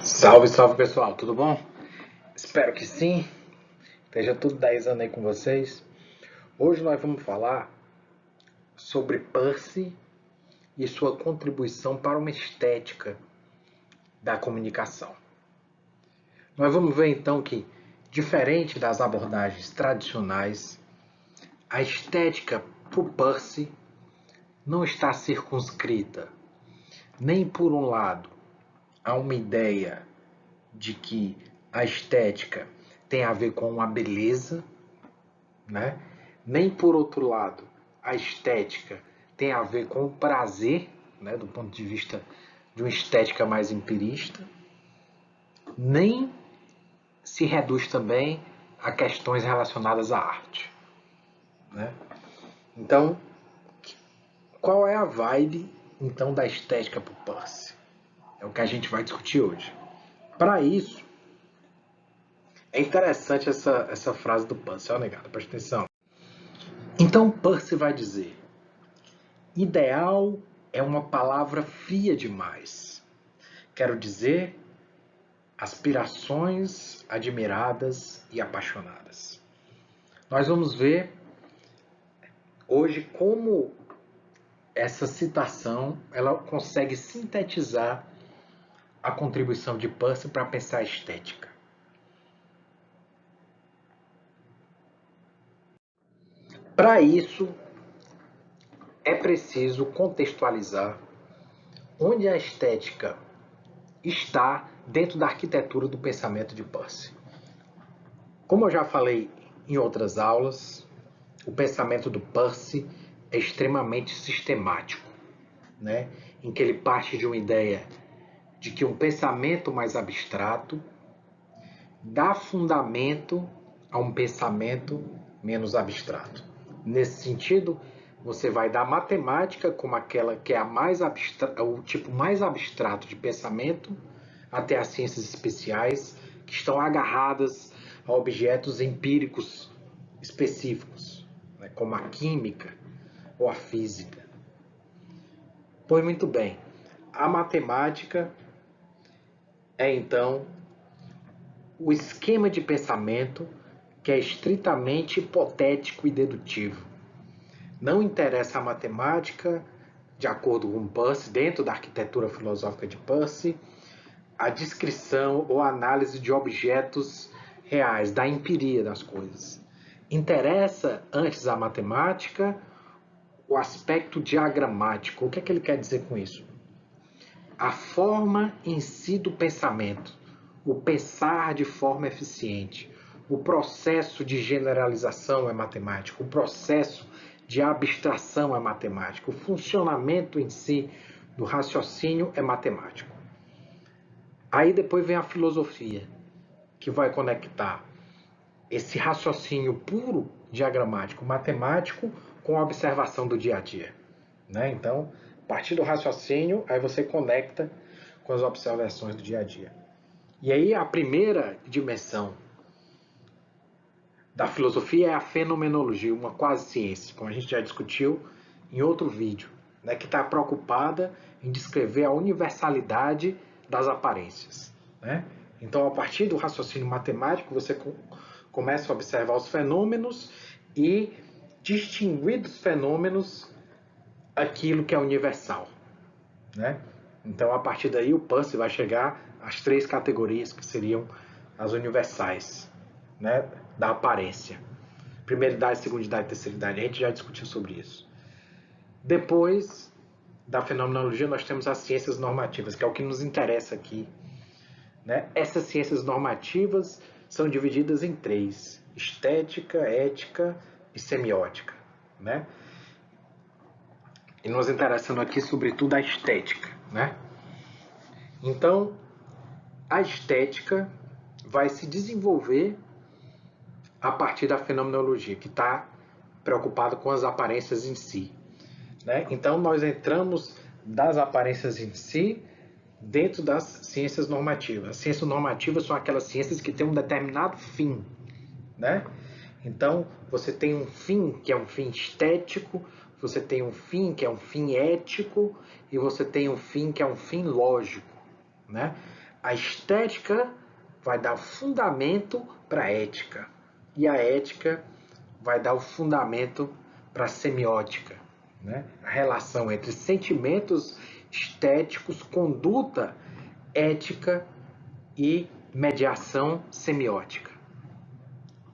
Salve, salve pessoal, tudo bom? Espero que sim, esteja tudo 10 anos aí com vocês. Hoje nós vamos falar sobre Percy e sua contribuição para uma estética da comunicação. Nós vamos ver então que, diferente das abordagens tradicionais, a estética para o Percy não está circunscrita nem por um lado a uma ideia de que a estética tem a ver com a beleza, né? Nem por outro lado a estética tem a ver com o prazer, né? Do ponto de vista de uma estética mais empirista, nem se reduz também a questões relacionadas à arte, né? Então, qual é a vibe então da estética para o Percy? É o que a gente vai discutir hoje. Para isso, é interessante essa frase do Percy, ó, negado, presta atenção. Então Percy vai dizer: ideal é uma palavra fria demais. Quero dizer, aspirações admiradas e apaixonadas. Nós vamos ver hoje como essa citação ela consegue sintetizar a contribuição de Percy para pensar a estética. Para isso, é preciso contextualizar onde a estética está dentro da arquitetura do pensamento de Percy. Como eu já falei em outras aulas, o pensamento do Percy é extremamente sistemático, né? Em que ele parte de uma ideia de que um pensamento mais abstrato dá fundamento a um pensamento menos abstrato. Nesse sentido, você vai da matemática como aquela que é o tipo mais abstrato de pensamento, até as ciências especiais, que estão agarradas a objetos empíricos específicos, né, como a química ou a física. Pois muito bem, a matemática é então o esquema de pensamento que é estritamente hipotético e dedutivo. Não interessa a matemática, de acordo com Percy, dentro da arquitetura filosófica de Percy, a descrição ou análise de objetos reais, da empiria das coisas. Interessa, antes a matemática, o aspecto diagramático. O que é que ele quer dizer com isso? A forma em si do pensamento, o pensar de forma eficiente, o processo de generalização é matemático, o processo de abstração é matemático, o funcionamento em si do raciocínio é matemático. Aí depois vem a filosofia, que vai conectar esse raciocínio puro diagramático, matemático, com a observação do dia a dia, né? Então, a partir do raciocínio, aí você conecta com as observações do dia a dia. E aí a primeira dimensão da filosofia é a fenomenologia, uma quase ciência, como a gente já discutiu em outro vídeo, né, que está preocupada em descrever a universalidade das aparências, né? Então, a partir do raciocínio matemático, você começa a observar os fenômenos e distinguir dos fenômenos aquilo que é universal, né? Então, a partir daí, o Percy vai chegar às 3 categorias que seriam as universais, né, da aparência. Primeira idade, segunda idade, terceira idade. A gente já discutiu sobre isso. Depois da fenomenologia, nós temos as ciências normativas, que é o que nos interessa aqui, né? Essas ciências normativas são divididas em 3: estética, ética e semiótica, né? E nos interessando aqui, sobretudo, a estética, né? Então, a estética vai se desenvolver a partir da fenomenologia, que está preocupada com as aparências em si, né? Então, nós entramos das aparências em si dentro das ciências normativas. As ciências normativas são aquelas ciências que têm um determinado fim, né? Então, você tem um fim que é um fim estético, você tem um fim que é um fim ético e você tem um fim que é um fim lógico, né? A estética vai dar o fundamento para a ética. E a ética vai dar o fundamento para a semiótica, né? A relação entre sentimentos estéticos, conduta ética e mediação semiótica.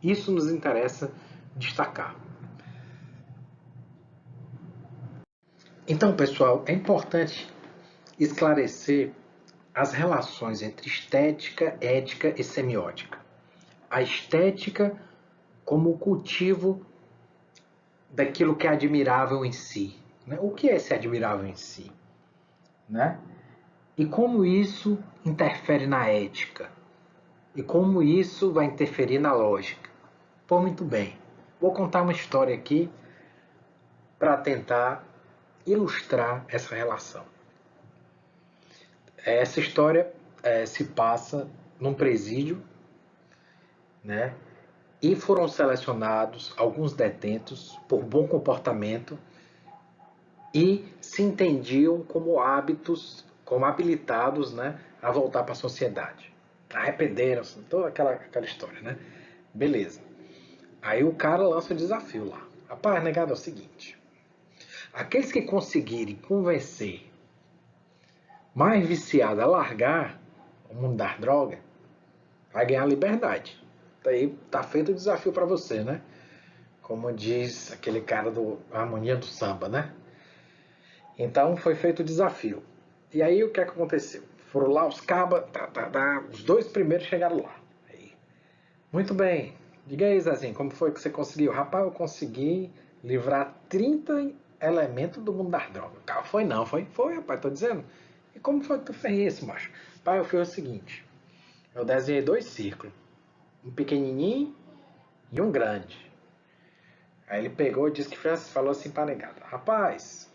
Isso nos interessa destacar. Então, pessoal, é importante esclarecer as relações entre estética, ética e semiótica. A estética como o cultivo daquilo que é admirável em si. Né? O que é esse admirável em si? Né? E como isso interfere na ética? E como isso vai interferir na lógica? Pô, muito bem. Vou contar uma história aqui para tentar ilustrar essa relação. Essa história se passa num presídio, né? E foram selecionados alguns detentos por bom comportamento e se entendiam como como habilitados, né, a voltar para a sociedade. Arrependeram-se, toda aquela história, né? Beleza. Aí o cara lança o desafio lá. Rapaz, negado, é o seguinte: aqueles que conseguirem convencer mais viciado a largar o mundo das drogas, vai ganhar liberdade. Daí tá feito o desafio para você, né? Como diz aquele cara do Harmonia do Samba, né? Então foi feito o desafio. E aí o que é que aconteceu? Foram lá os cabas, os dois primeiros chegaram lá. Aí, muito bem. Diga aí, Zezinho, como foi que você conseguiu? Rapaz, eu consegui livrar 30 elementos do mundo das drogas. O cara foi não, foi? Foi, rapaz, tô dizendo. E como foi que tu fez isso, macho? Pai, eu fiz o seguinte. Eu desenhei 2 círculos. Um pequenininho e um grande. Aí ele pegou e disse que fez, falou assim pra negada. Rapaz,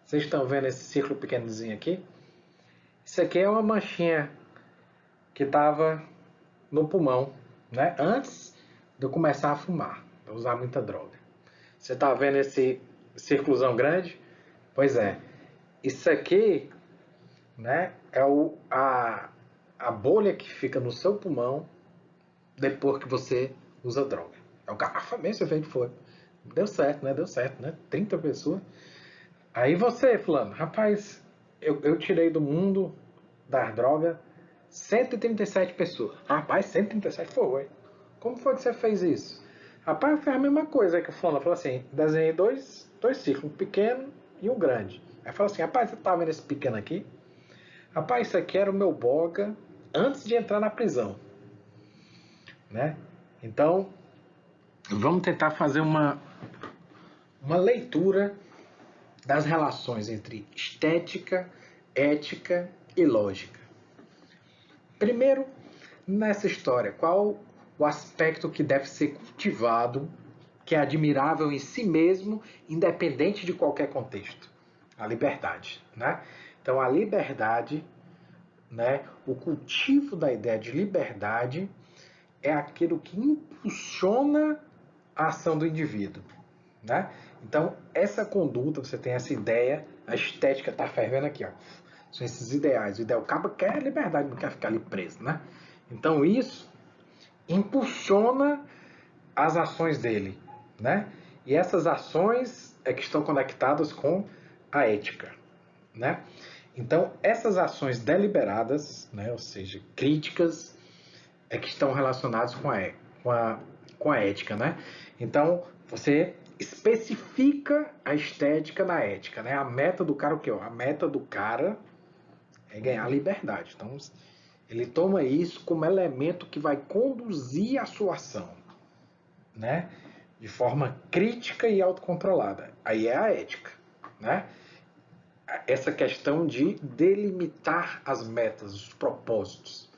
vocês estão vendo esse círculo pequenininho aqui? Isso aqui é uma manchinha que estava no pulmão, né? Antes de eu começar a fumar, a usar muita droga. Você está vendo esse círculozão grande? Pois é. Isso aqui, né, é a bolha que fica no seu pulmão depois que você usa droga. É o garrafa mesmo, você fez que foi. Deu certo, né? Deu certo, né? 30 pessoas. Aí você, fulano, rapaz, eu tirei do mundo das drogas 137 pessoas. Rapaz, 137 foi. Como foi que você fez isso? Rapaz, eu fiz a mesma coisa que o fulano falou assim, desenhei dois círculos, um pequeno e um grande. Aí falou assim, rapaz, você tá vendo esse pequeno aqui? Rapaz, isso aqui era o meu boga antes de entrar na prisão. Né? Então, vamos tentar fazer uma leitura das relações entre estética, ética e lógica. Primeiro, nessa história, qual o aspecto que deve ser cultivado, que é admirável em si mesmo, independente de qualquer contexto? A liberdade, né? Então, a liberdade, né, o cultivo da ideia de liberdade é aquilo que impulsiona a ação do indivíduo, né? Então, essa conduta, você tem essa ideia, a estética está fervendo aqui, ó. São esses ideais. O ideal cabo quer liberdade, não quer ficar ali preso, né? Então, isso impulsiona as ações dele, né? E essas ações é que estão conectadas com a ética, né? Então, essas ações deliberadas, né, ou seja, críticas, é que estão relacionadas com a ética, né? Então, você especifica a estética na ética, né? A meta do cara, o que? A meta do cara é ganhar liberdade. Então, ele toma isso como elemento que vai conduzir a sua ação, né? De forma crítica e autocontrolada. Aí é a ética, né? Essa questão de delimitar as metas, os propósitos.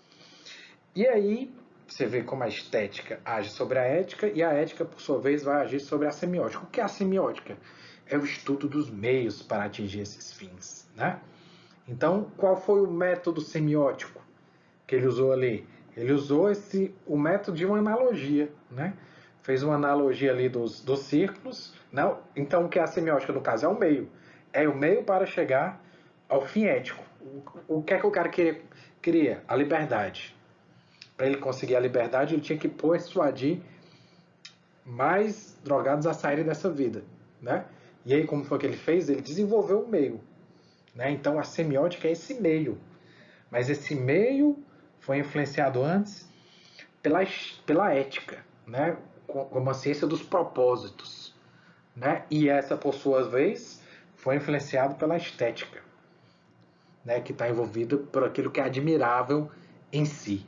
E aí, você vê como a estética age sobre a ética e a ética, por sua vez, vai agir sobre a semiótica. O que é a semiótica? É o estudo dos meios para atingir esses fins, né? Então, qual foi o método semiótico que ele usou ali? Ele usou o método de uma analogia, né? Fez uma analogia ali dos círculos. Não? Então, o que é a semiótica, no caso? É o meio. É o meio para chegar ao fim ético. O que é que o cara queria queria? A liberdade. Para ele conseguir a liberdade, ele tinha que persuadir mais drogados a saírem dessa vida, né? E aí, como foi que ele fez? Ele desenvolveu um meio, né? Então, a semiótica é esse meio. Mas esse meio foi influenciado antes pela ética, né? Como a ciência dos propósitos, né? E essa, por sua vez, foi influenciado pela estética, né? Que está envolvida por aquilo que é admirável em si.